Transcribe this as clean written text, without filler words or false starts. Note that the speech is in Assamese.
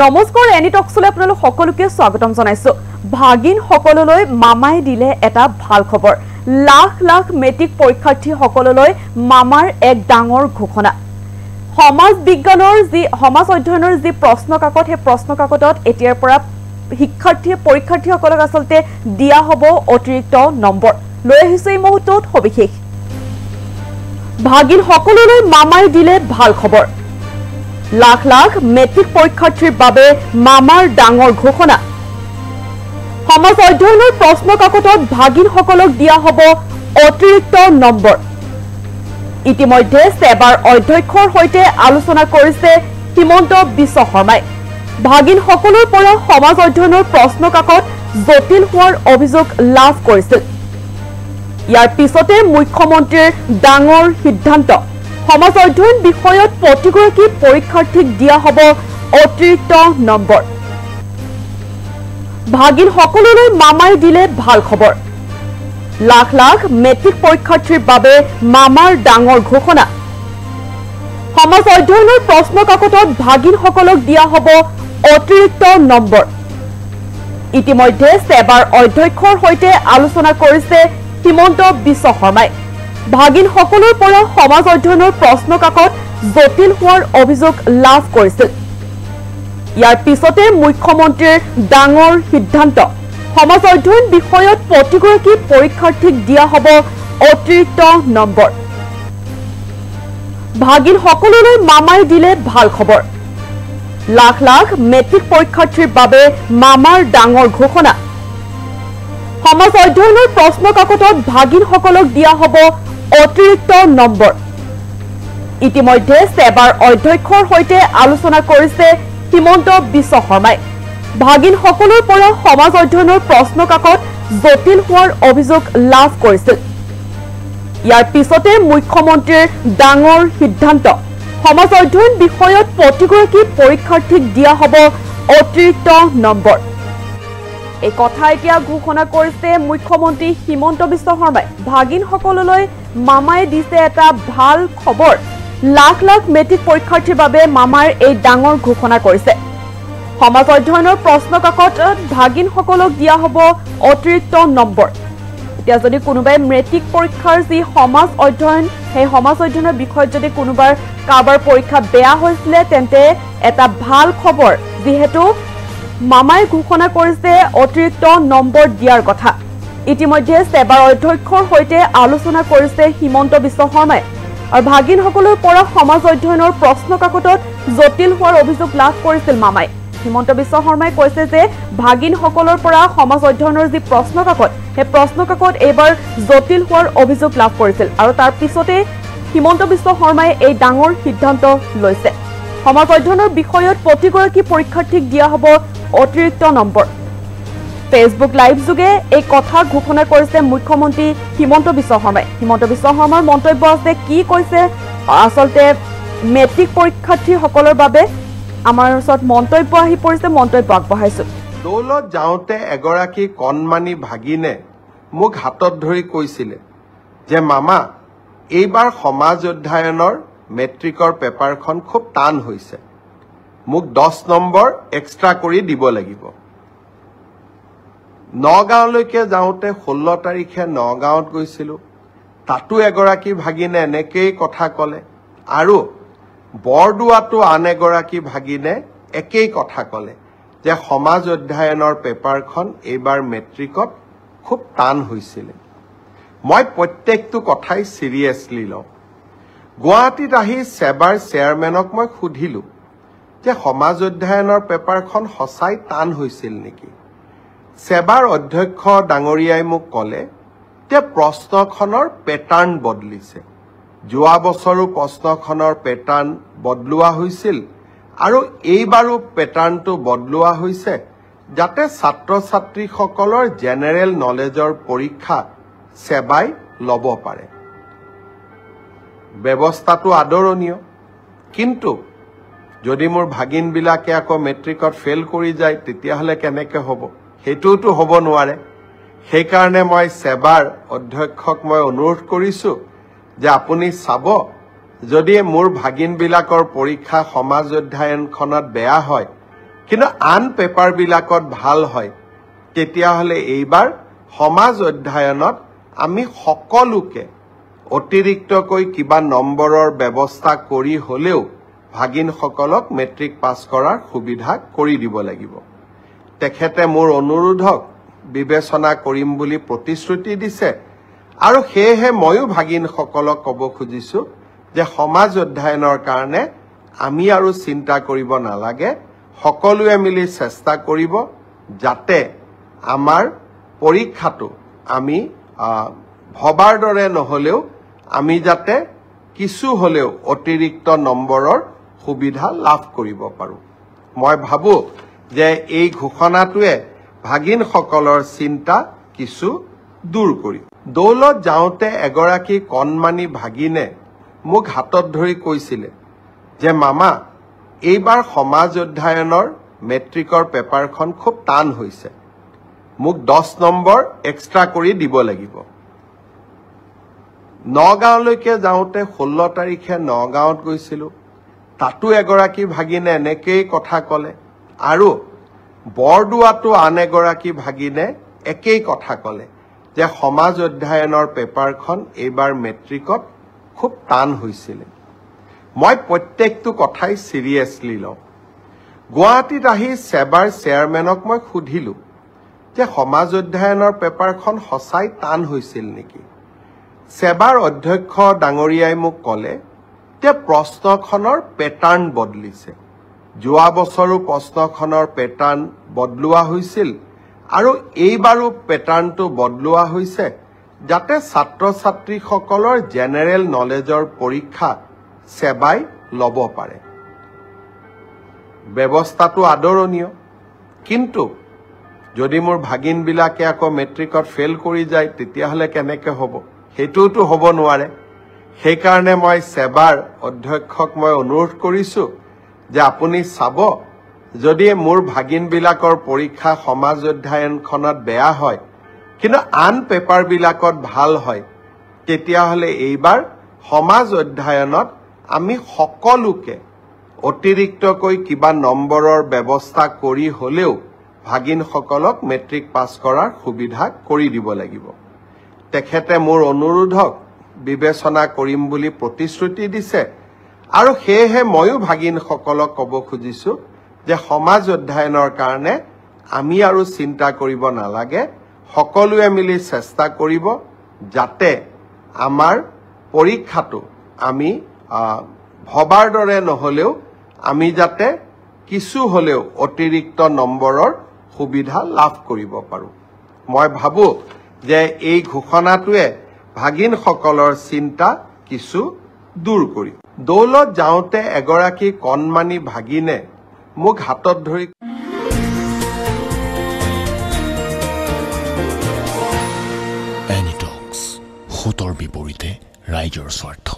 নমস্কাৰ এনি টকছলৈ আপোনালোক সকলোকে স্বাগতম জনাইছো। ভাগিন সকললৈ মামাই দিলে এটা ভাল খবৰ। লাখ লাখ মেট্ৰিক পৰীক্ষাৰ্থী সকললৈ মামাৰ এক ডাঙৰ ঘোষণা। সমাজ বিজ্ঞানৰ সমাজ অধ্যয়নৰ প্ৰশ্ন কাকত সেই প্ৰশ্ন কাকতত এতিয়াৰ পৰা পৰীক্ষাৰ্থীসকলক আসলতে দিয়া হ'ব অতিৰিক্ত নম্বৰ। লৈ আহিছে এই মুহূৰ্তত সবিশেষ। ভাগিন সকললৈ মামাই দিলে ভাল খবৰ। লাখ লাখ মেট্ৰিক পৰীক্ষাৰ্থীৰ বাবে মামাৰ ডাঙৰ ঘোষণা। সমাজ অধ্যয়নৰ প্ৰশ্ন কাকতত ভাগিনসকলক দিয়া হ'ব অতিৰিক্ত নম্বৰ। ইতিমধ্যে সেবাৰ অধ্যক্ষৰ সৈতে আলোচনা কৰিছে হিমন্ত বিশ্ব শৰ্মাই। ভাগিনসকলৰ পৰা সমাজ অধ্যয়নৰ প্ৰশ্ন কাকত জটিল হোৱাৰ অভিযোগ লাভ কৰিছিল। ইয়াৰ পিছতে মুখ্যমন্ত্ৰীৰ ডাঙৰ সিদ্ধান্ত। সমাজ অধ্যয়ন বিষয়ত প্ৰতিগৰাকী পৰীক্ষাৰ্থীক দিয়া হ'ব অতিৰিক্ত নম্বৰ। ভাগিন সকললৈ মামাই দিলে ভাল খবৰ। লাখ লাখ মেট্ৰিক পৰীক্ষাৰ্থীৰ বাবে মামাৰ ডাঙৰ ঘোষণা। সমাজ অধ্যয়নৰ প্ৰশ্ন কাকতত ভাগিনসকলক দিয়া হ'ব অতিৰিক্ত নম্বৰ। ইতিমধ্যে সেবাৰ অধ্যক্ষৰ সৈতে আলোচনা কৰিছে হিমন্ত বিশ্ব শৰ্মাই। ভাগিনসকলৰ পৰা সমাজ অধ্যয়নৰ প্ৰশ্ন কাকত জটিল হোৱাৰ অভিযোগ লাভ কৰিছিল। ইয়াৰ পিছতে মুখ্যমন্ত্ৰীৰ ডাঙৰ সিদ্ধান্ত। সমাজ অধ্যয়ন বিষয়ত প্ৰতিগৰাকী পৰীক্ষাৰ্থীক দিয়া হ'ব অতিৰিক্ত নম্বৰ। ভাগিনসকললৈ মামাই দিলে ভাল খবৰ। লাখ লাখ মেট্ৰিক পৰীক্ষাৰ্থীৰ বাবে মামাৰ ডাঙৰ ঘোষণা। সমাজ অধ্যয়নৰ প্ৰশ্ন কাকতত ভাগিনসকলক দিয়া হ'ব অতিৰিক্ত নম্বৰ। ইতিমধ্যে সেবাৰ অধ্যক্ষৰ সৈতে আলোচনা কৰিছে হিমন্ত বিশ্ব শৰ্মাই। ভাগিনসকলৰ পৰা সমাজ অধ্যয়নৰ প্ৰশ্ন কাকত জটিল হোৱাৰ অভিযোগ লাভ কৰিছিল। ইয়াৰ পিছতে মুখ্যমন্ত্ৰীৰ ডাঙৰ সিদ্ধান্ত। সমাজ অধ্যয়ন বিষয়ত প্ৰতিগৰাকী পৰীক্ষাৰ্থীক দিয়া হ'ব অতিৰিক্ত নম্বৰ। এই কথা এতিয়া ঘোষণা কৰিছে মুখ্যমন্ত্ৰী হিমন্ত বিশ্ব শৰ্মাই। ভাগিনসকললৈ মামাই দিছে এটা ভাল খবৰ। লাখ লাখ মেট্ৰিক পৰীক্ষাৰ্থীৰ বাবে মামাৰ এই ডাঙৰ ঘোষণা কৰিছে। সমাজ অধ্যয়নৰ প্ৰশ্ন কাকতত ভাগিনসকলক দিয়া হ'ব অতিৰিক্ত নম্বৰ। এতিয়া যদি কোনোবাই মেট্ৰিক পৰীক্ষাৰ সমাজ অধ্যয়ন সেই সমাজ অধ্যয়নৰ বিষয়ত যদি কোনোবাৰ কাৰোবাৰ পৰীক্ষা বেয়া হৈছিলে তেন্তে এটা ভাল খবৰ, যিহেতু মামাই ঘোষণা কৰিছে অতিৰিক্ত নম্বৰ দিয়াৰ কথা। ইতিমধ্যে সেবাৰ অধ্যক্ষৰ সৈতে আলোচনা কৰিছে হিমন্ত বিশ্ব শৰ্মাই। আৰু ভাগিনসকলৰ পৰা সমাজ অধ্যয়নৰ প্ৰশ্ন কাকতত জটিল হোৱাৰ অভিযোগ লাভ কৰিছিল মামাই। হিমন্ত বিশ্ব শৰ্মাই কৈছে যে ভাগিনসকলৰ পৰা সমাজ অধ্যয়নৰ প্ৰশ্ন কাকত সেই প্ৰশ্ন কাকত এইবাৰ জটিল হোৱাৰ অভিযোগ লাভ কৰিছিল। আৰু তাৰ পিছতে হিমন্ত বিশ্ব শৰ্মাই এই ডাঙৰ সিদ্ধান্ত লৈছে। সমাজ অধ্যয়নৰ বিষয়ত প্ৰতিগৰাকী পৰীক্ষাৰ্থীক দিয়া হ'ব অতিৰিক্ত নম্বৰ। ফেচবুক লাইভ যোগে এই কথা ঘোষণা কৰিছে মুখ্যমন্ত্ৰী হিমন্ত বিশ্ব শৰ্মাই। হিমন্ত বিশ্ব শৰ্মাৰ মন্তব্য আছে, কি কৈছে আচলতে মেট্ৰিক পৰীক্ষাৰ্থীসকলৰ বাবে আমাৰ ওচৰত মন্তব্য আহি পৰিছে, মন্তব্য আগবঢ়াইছো। দৌলত যাওঁতে এগৰাকী কণমানি ভাগিনে মোক হাতত ধৰি কৈছিলে যে মামা, এইবাৰ সমাজ অধ্যয়নৰ মেট্ৰিকৰ পেপাৰখন খুব টান হৈছে, মোক 10 নম্বৰ এক্সট্ৰা কৰি দিব লাগিব। নগাঁৱলৈকে যাওঁতে 16 তাৰিখে নগাঁৱত গৈছিলো, তাতো এগৰাকী ভাগিনে এনেকেই কথা ক'লে। আৰু বৰদোৱাতো আন এগৰাকী ভাগিনে একেই কথা ক'লে যে সমাজ অধ্যয়নৰ পেপাৰখন এইবাৰ মেট্ৰিকত খুব টান হৈছিলে। মই প্ৰত্যেকটো কথাই চিৰিয়াছলি লওঁ। গুৱাহাটীত আহি সেবাৰ চেয়াৰমেনক মই সুধিলো যে সমাজ অধ্যয়নৰ পেপাৰখন সঁচাই টান হৈছিল নেকি। সেবাৰ অধ্যক্ষ ডাঙৰীয়াই মোক ক'লে যে প্ৰশ্নখনৰ পেটাৰ্ণ বদলিছে। যোৱা বছৰো প্ৰশ্নখনৰ পেটাৰ্ণ বদলোৱা হৈছিল আৰু এইবাৰো পেটাৰ্ণটো বদলোৱা হৈছে যাতে ছাত্ৰ ছাত্ৰীসকলৰ জেনেৰেল নলেজৰ পৰীক্ষা সেবাই ল'ব পাৰে। ব্যৱস্থাটো আদৰণীয়, কিন্তু যদি মোৰ ভাগিনবিলাকে আকৌ মেট্ৰিকত ফেইল কৰি যায় তেতিয়াহ'লে কেনেকৈ হ'ব? সেইটোতো হ'ব নোৱাৰে। সেইকাৰণে মই সেবাৰ অধ্যক্ষক মই অনুৰোধ কৰিছো যে আপুনি চাব, যদি মোৰ ভাগিনবিলাকৰ পৰীক্ষা সমাজ অধ্যয়নখনত বেয়া হয় কিন্তু আন পেপাৰবিলাকত ভাল হয় তেতিয়াহ'লে এইবাৰ সমাজ অধ্যয়নত আমি সকলোকে অতিৰিক্তকৈ কিবা নম্বৰৰ ব্যৱস্থা কৰি হ'লেও ভাগিনসকলক মেট্ৰিক পাছ কৰাৰ সুবিধা কৰি দিব লাগিব। তেখেতে মোৰ অনুৰোধক বিবেচনা কৰিম বুলি প্ৰতিশ্ৰুতি দিছে আৰু সেয়েহে ময়ো ভাগিনসকলক ক'ব খুজিছো যে সমাজ অধ্যয়নৰ কাৰণে আমি আৰু চিন্তা কৰিব নালাগে, সকলোৱে মিলি চেষ্টা কৰিব যাতে আমাৰ পৰীক্ষাটো আমি ভবাৰ দৰে নহ'লেও আমি যাতে কিছু হ'লেও অতিৰিক্ত নম্বৰৰ সুবিধা লাভ কৰিব পাৰোঁ। মই ভাবোঁ যে এই ঘোষণাটোৱে ভাগিনসকলৰ চিন্তা কিছু দূৰ কৰিব। দৌলত যাওঁতে এগৰাকী কণমানি ভাগিনে মোক হাতত ধৰি কৈছিলে যে মামা, এইবাৰ সমাজ অধ্যয়নৰ মেট্ৰিকৰ পেপাৰখন খুব টান হৈছে, মোক 10 নম্বৰ এক্সট্ৰা কৰি দিব লাগিব। নগাঁৱলৈকে যাওঁতে 16 তাৰিখে নগাঁৱত গৈছিলোঁ, তাতো এগৰাকী ভাগিনে এনেকেই কথা ক'লে আৰু বৰদোৱাতো আন এগৰাকী ভাগিনে একেই কথা ক'লে যে সমাজ অধ্যয়নৰ পেপাৰখন এইবাৰ মেট্ৰিকত খুব টান হৈছিলে। মই প্ৰত্যেকটো কথাই চিৰিয়াছলি লওঁ। গুৱাহাটীত আহি সেবাৰ চেয়াৰমেনক মই সুধিলোঁ যে সমাজ অধ্যয়নৰ পেপাৰখন সঁচাই টান হৈছিল নেকি। সেবাৰ অধ্যক্ষ ডাঙৰীয়াই মোক ক'লে যে প্ৰশ্নখনৰ পেটাৰ্ণ বদলিছে, যোৱা বছৰো প্ৰশ্নখনৰ পেটাৰ্ণ বদলোৱা হৈছিল আৰু এইবাৰো পেটাৰ্ণটো বদলোৱা হৈছে যাতে ছাত্ৰ ছাত্ৰীসকলৰ জেনেৰেল নলেজৰ পৰীক্ষা সেবাই ল'ব পাৰে। ব্যৱস্থাটো আদৰণীয়, কিন্তু যদি মোৰ ভাগিনবিলাকে আকৌ মেট্ৰিকত ফেইল কৰি যায় তেতিয়াহ'লে কেনেকৈ হ'ব? সেইটোতো হ'ব নোৱাৰে। সেইকাৰণে মই সেবাৰ অধ্যক্ষক মই অনুৰোধ কৰিছোঁ যে আপুনি চাব, যদি মোৰ ভাগিনবিলাকৰ পৰীক্ষা সমাজ অধ্যয়নখনত বেয়া হয় কিন্তু আন পেপাৰবিলাকত ভাল হয় তেতিয়াহ'লে এইবাৰ সমাজ অধ্যয়নত আমি সকলোকে অতিৰিক্তকৈ কিবা নম্বৰৰ ব্যৱস্থা কৰি হ'লেও ভাগিনসকলক মেট্ৰিক পাছ কৰাৰ সুবিধা কৰি দিব লাগিব। তেখেতে মোৰ অনুৰোধক বিবেচনা কৰিম বুলি প্ৰতিশ্ৰুতি দিছে আৰু সেয়েহে ময়ো ভাগিনসকলক ক'ব খুজিছো যে সমাজ অধ্যয়নৰ কাৰণে আমি আৰু চিন্তা কৰিব নালাগে, সকলোৱে মিলি চেষ্টা কৰিব যাতে আমাৰ পৰীক্ষাটো আমি ভবাৰ দৰে নহ'লেও আমি যাতে কিছু হ'লেও অতিৰিক্ত নম্বৰৰ সুবিধা লাভ কৰিব পাৰোঁ। মই ভাবোঁ যে এই ঘোষণাটোৱে ভাগিনসকলৰ চিন্তা কিছু দূৰ কৰিব। দৌলত যাওঁতে এগৰাকী কণমানি ভাগিনে মোক হাতত ধৰি এনিটক্স, সুতৰ বিপৰীতে ৰাইজৰ স্বাৰ্থ।